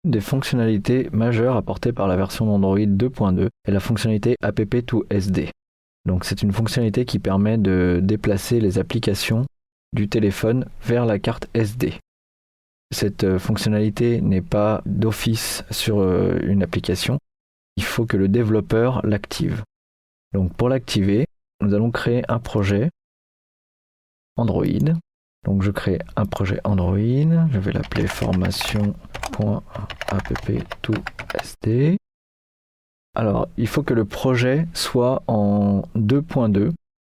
Une des fonctionnalités majeures apportées par la version d'Android 2.2 est la fonctionnalité app2sd. Donc c'est une fonctionnalité qui permet de déplacer les applications du téléphone vers la carte SD. Cette fonctionnalité n'est pas d'office sur une application, il faut que le développeur l'active. Donc pour l'activer, nous allons créer un projet Android. Donc je crée un projet Android, je vais l'appeler formation.app2sd. Alors il faut que le projet soit en 2.2.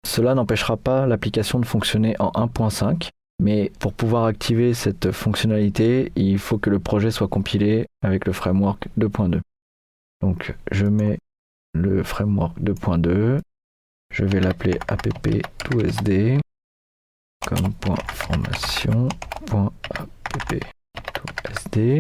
Cela n'empêchera pas l'application de fonctionner en 1.5, mais pour pouvoir activer cette fonctionnalité, il faut que le projet soit compilé avec le framework 2.2. Donc je mets le framework 2.2, je vais l'appeler app2sd comme formation.app2sd.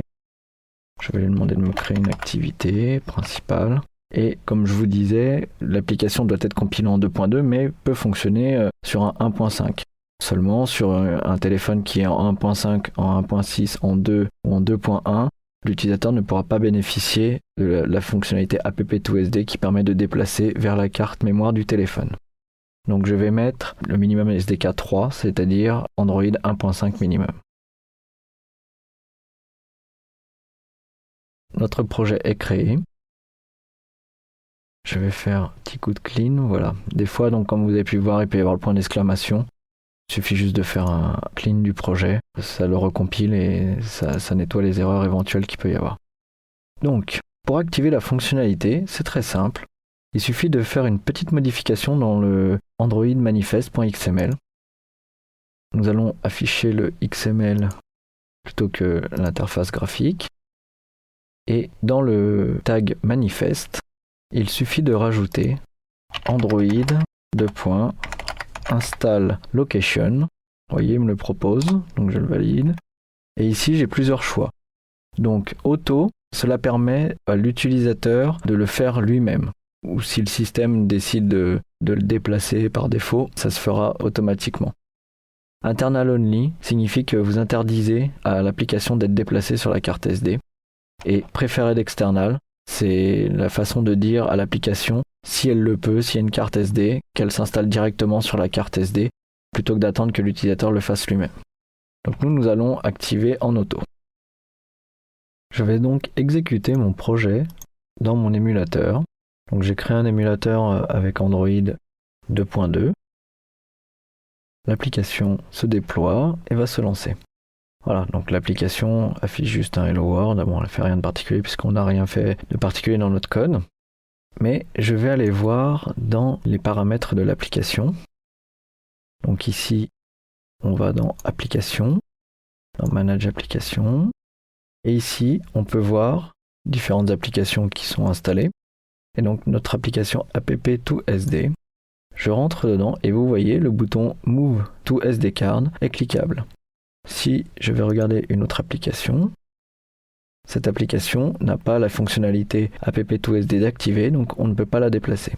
Je vais lui demander de me créer une activité principale. Et comme je vous disais, l'application doit être compilée en 2.2, mais peut fonctionner sur un 1.5. Seulement, sur un téléphone qui est en 1.5, en 1.6, en 2 ou en 2.1, l'utilisateur ne pourra pas bénéficier de la fonctionnalité app2sd qui permet de déplacer vers la carte mémoire du téléphone. Donc je vais mettre le minimum SDK 3, c'est-à-dire Android 1.5 minimum. Notre projet est créé. Je vais faire un petit coup de clean, voilà. Des fois, donc, comme vous avez pu voir, il peut y avoir le point d'exclamation. Il suffit juste de faire un clean du projet. Ça le recompile et ça nettoie les erreurs éventuelles qu'il peut y avoir. Donc, pour activer la fonctionnalité, c'est très simple. Il suffit de faire une petite modification dans le Android manifest.xml. Nous allons afficher le XML plutôt que l'interface graphique. Et dans le tag manifest, il suffit de rajouter Android install location. Vous voyez, il me le propose, donc je le valide. Et ici, j'ai plusieurs choix. Donc, auto, cela permet à l'utilisateur de le faire lui-même. Ou si le système décide de le déplacer par défaut, ça se fera automatiquement. Internal only signifie que vous interdisez à l'application d'être déplacée sur la carte SD. Et preferred external, c'est la façon de dire à l'application, si elle le peut, s'il y a une carte SD, qu'elle s'installe directement sur la carte SD, plutôt que d'attendre que l'utilisateur le fasse lui-même. Donc nous allons activer en auto. Je vais donc exécuter mon projet dans mon émulateur. Donc j'ai créé un émulateur avec Android 2.2. L'application se déploie et va se lancer. Voilà, donc l'application affiche juste un Hello World. Bon, elle ne fait rien de particulier puisqu'on n'a rien fait de particulier dans notre code. Mais je vais aller voir dans les paramètres de l'application. Donc ici, on va dans Application, dans Manage Application. Et ici, on peut voir différentes applications qui sont installées. Et donc notre application app2sd. Je rentre dedans et vous voyez le bouton Move to SD card est cliquable. Si je vais regarder une autre application, cette application n'a pas la fonctionnalité app2sd d'activer, donc on ne peut pas la déplacer.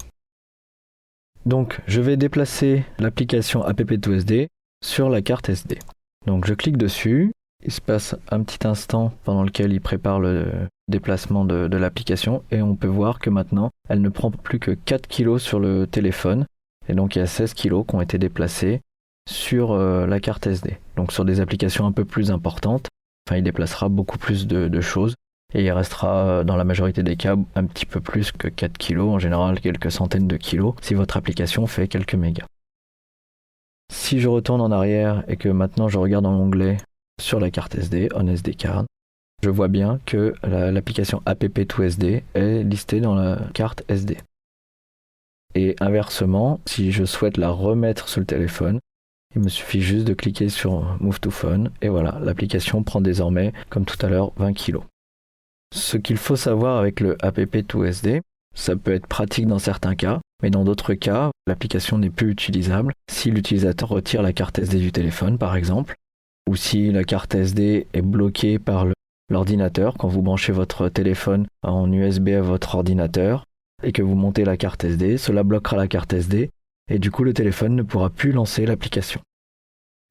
Donc je vais déplacer l'application app2sd sur la carte SD. Donc je clique dessus, il se passe un petit instant pendant lequel il prépare le déplacement de l'application et on peut voir que maintenant elle ne prend plus que 4 kg sur le téléphone et donc il y a 16 kg qui ont été déplacés sur la carte SD. Donc sur des applications un peu plus importantes, il déplacera beaucoup plus de choses et il restera dans la majorité des cas un petit peu plus que 4 kg, en général quelques centaines de kilos si votre application fait quelques mégas. Si je retourne en arrière et que maintenant je regarde dans l'onglet sur la carte SD, on SD card, je vois bien que l'application app2sd est listée dans la carte SD. Et inversement, si je souhaite la remettre sur le téléphone, il me suffit juste de cliquer sur Move to Phone et voilà, l'application prend désormais, comme tout à l'heure, 20 kg. Ce qu'il faut savoir avec le app2sd, ça peut être pratique dans certains cas, mais dans d'autres cas, l'application n'est plus utilisable si l'utilisateur retire la carte SD du téléphone par exemple, ou si la carte SD est bloquée par l'ordinateur quand vous branchez votre téléphone en USB à votre ordinateur et que vous montez la carte SD, cela bloquera la carte SD et du coup le téléphone ne pourra plus lancer l'application.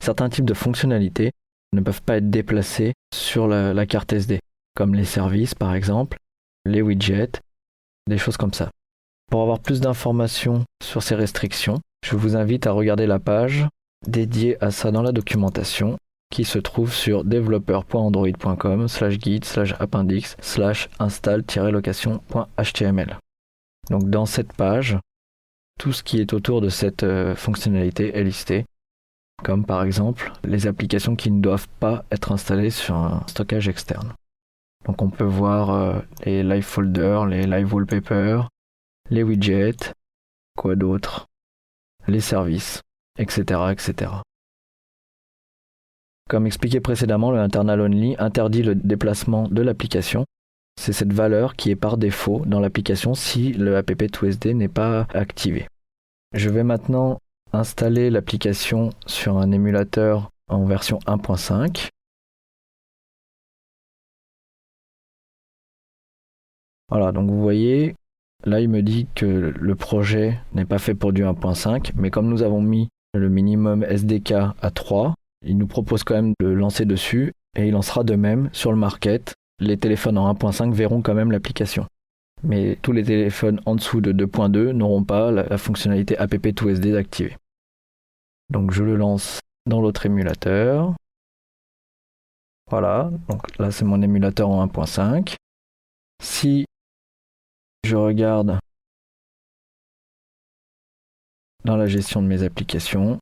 Certains types de fonctionnalités ne peuvent pas être déplacés sur la carte SD. comme les services par exemple, les widgets, des choses comme ça. Pour avoir plus d'informations sur ces restrictions, je vous invite à regarder la page dédiée à ça dans la documentation qui se trouve sur developer.android.com/guide/appendix/install-location.html. Donc dans cette page, tout ce qui est autour de cette fonctionnalité est listé, comme par exemple les applications qui ne doivent pas être installées sur un stockage externe. Donc on peut voir les live folders, les live wallpapers, les widgets, quoi d'autre, les services, etc., etc. Comme expliqué précédemment, le internal only interdit le déplacement de l'application. C'est cette valeur qui est par défaut dans l'application si le app2sd n'est pas activé. Je vais maintenant installer l'application sur un émulateur en version 1.5. Voilà, donc vous voyez, là il me dit que le projet n'est pas fait pour du 1.5, mais comme nous avons mis le minimum SDK à 3, il nous propose quand même de lancer dessus, et il en sera de même sur le market. Les téléphones en 1.5 verront quand même l'application. Mais tous les téléphones en dessous de 2.2 n'auront pas la fonctionnalité app2sd activée. Donc je le lance dans l'autre émulateur. Voilà, donc là c'est mon émulateur en 1.5. Si je regarde dans la gestion de mes applications,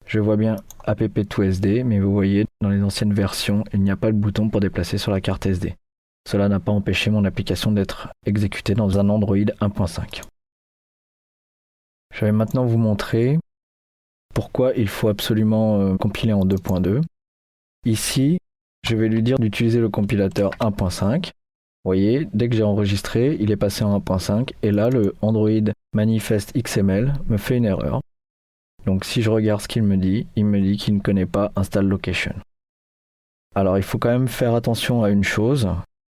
je vois bien app2sd, mais vous voyez, dans les anciennes versions, il n'y a pas le bouton pour déplacer sur la carte SD. Cela n'a pas empêché mon application d'être exécutée dans un Android 1.5. Je vais maintenant vous montrer pourquoi il faut absolument compiler en 2.2. Ici, je vais lui dire d'utiliser le compilateur 1.5. Vous voyez, dès que j'ai enregistré, il est passé en 1.5, et là, le Android Manifest XML me fait une erreur. Donc si je regarde ce qu'il me dit qu'il ne connaît pas Install Location. Alors il faut quand même faire attention à une chose.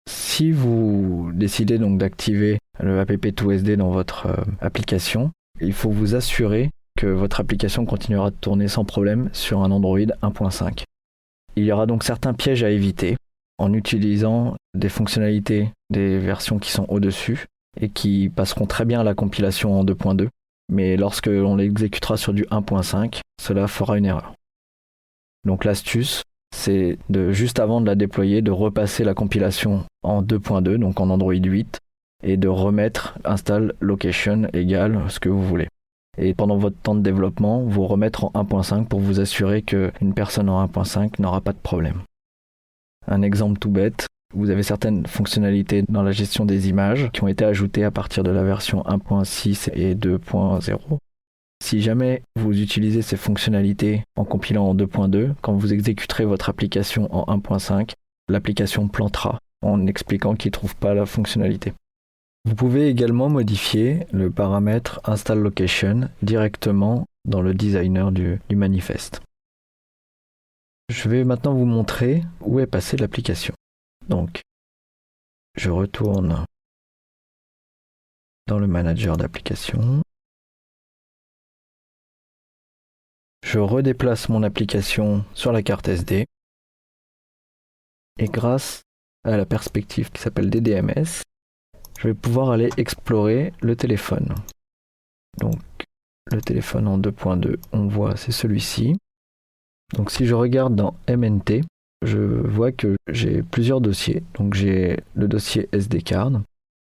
Si vous décidez donc d'activer le app2sd dans votre application, il faut vous assurer que votre application continuera de tourner sans problème sur un Android 1.5. Il y aura donc certains pièges à éviter en utilisant des fonctionnalités des versions qui sont au-dessus et qui passeront très bien à la compilation en 2.2. Mais lorsque l'on l'exécutera sur du 1.5, cela fera une erreur. Donc l'astuce, c'est de juste avant de la déployer, de repasser la compilation en 2.2, donc en Android 8, et de remettre install location égale ce que vous voulez. Et pendant votre temps de développement, vous remettre en 1.5 pour vous assurer qu'une personne en 1.5 n'aura pas de problème. Un exemple tout bête, vous avez certaines fonctionnalités dans la gestion des images qui ont été ajoutées à partir de la version 1.6 et 2.0. Si jamais vous utilisez ces fonctionnalités en compilant en 2.2, quand vous exécuterez votre application en 1.5, l'application plantera en expliquant qu'il ne trouve pas la fonctionnalité. Vous pouvez également modifier le paramètre Install Location directement dans le designer du manifeste. Je vais maintenant vous montrer où est passée l'application. Donc, je retourne dans le manager d'application. Je redéplace mon application sur la carte SD. Et grâce à la perspective qui s'appelle DDMS, je vais pouvoir aller explorer le téléphone. Donc, le téléphone en 2.2, on voit, c'est celui-ci. Donc, si je regarde dans MNT, je vois que j'ai plusieurs dossiers. Donc j'ai le dossier SD card,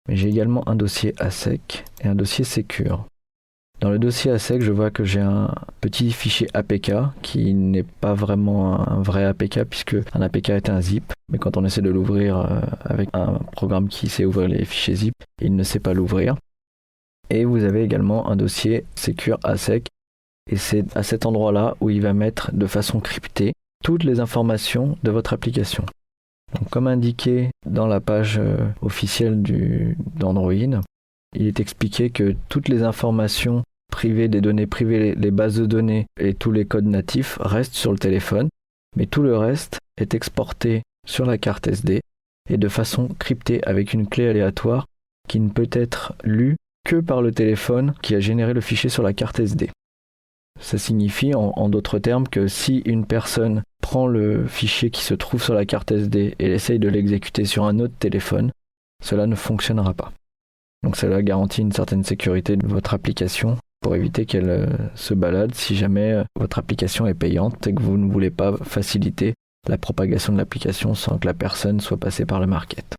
mais j'ai également un dossier ASEC et un dossier Secure. Dans le dossier ASEC, je vois que j'ai un petit fichier APK qui n'est pas vraiment un vrai APK puisque un APK est un zip. Mais quand on essaie de l'ouvrir avec un programme qui sait ouvrir les fichiers zip, il ne sait pas l'ouvrir. Et vous avez également un dossier Secure ASEC. Et c'est à cet endroit-là où il va mettre de façon cryptée toutes les informations de votre application. Donc, comme indiqué dans la page officielle d'Android, il est expliqué que toutes les informations privées des données privées, les bases de données et tous les codes natifs restent sur le téléphone, mais tout le reste est exporté sur la carte SD et de façon cryptée avec une clé aléatoire qui ne peut être lue que par le téléphone qui a généré le fichier sur la carte SD. Ça signifie en d'autres termes que si une personne prend le fichier qui se trouve sur la carte SD et essaye de l'exécuter sur un autre téléphone, cela ne fonctionnera pas. Donc cela garantit une certaine sécurité de votre application pour éviter qu'elle se balade si jamais votre application est payante et que vous ne voulez pas faciliter la propagation de l'application sans que la personne soit passée par le market.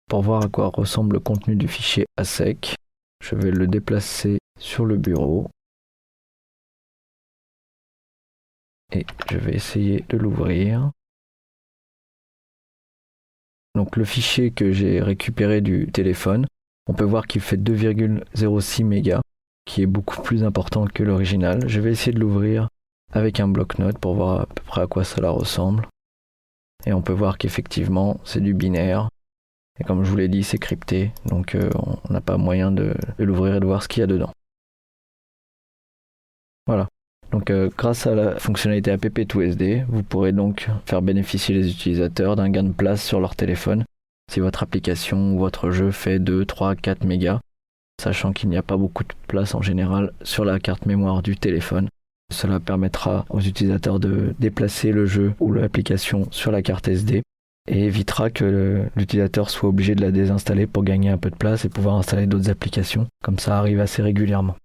Pour voir à quoi ressemble le contenu du fichier ASEC, je vais le déplacer sur le bureau et je vais essayer de l'ouvrir. Donc le fichier que j'ai récupéré du téléphone, on peut voir qu'il fait 2,06 mégas, qui est beaucoup plus important que l'original. Je vais essayer de l'ouvrir avec un bloc-notes pour voir à peu près à quoi cela ressemble. Et on peut voir qu'effectivement c'est du binaire. Et comme je vous l'ai dit, c'est crypté, donc on n'a pas moyen de l'ouvrir et de voir ce qu'il y a dedans. Voilà. Donc grâce à la fonctionnalité app2sd, vous pourrez donc faire bénéficier les utilisateurs d'un gain de place sur leur téléphone si votre application ou votre jeu fait 2, 3, 4 mégas, sachant qu'il n'y a pas beaucoup de place en général sur la carte mémoire du téléphone. Cela permettra aux utilisateurs de déplacer le jeu ou l'application sur la carte SD et évitera que l'utilisateur soit obligé de la désinstaller pour gagner un peu de place et pouvoir installer d'autres applications, comme ça arrive assez régulièrement.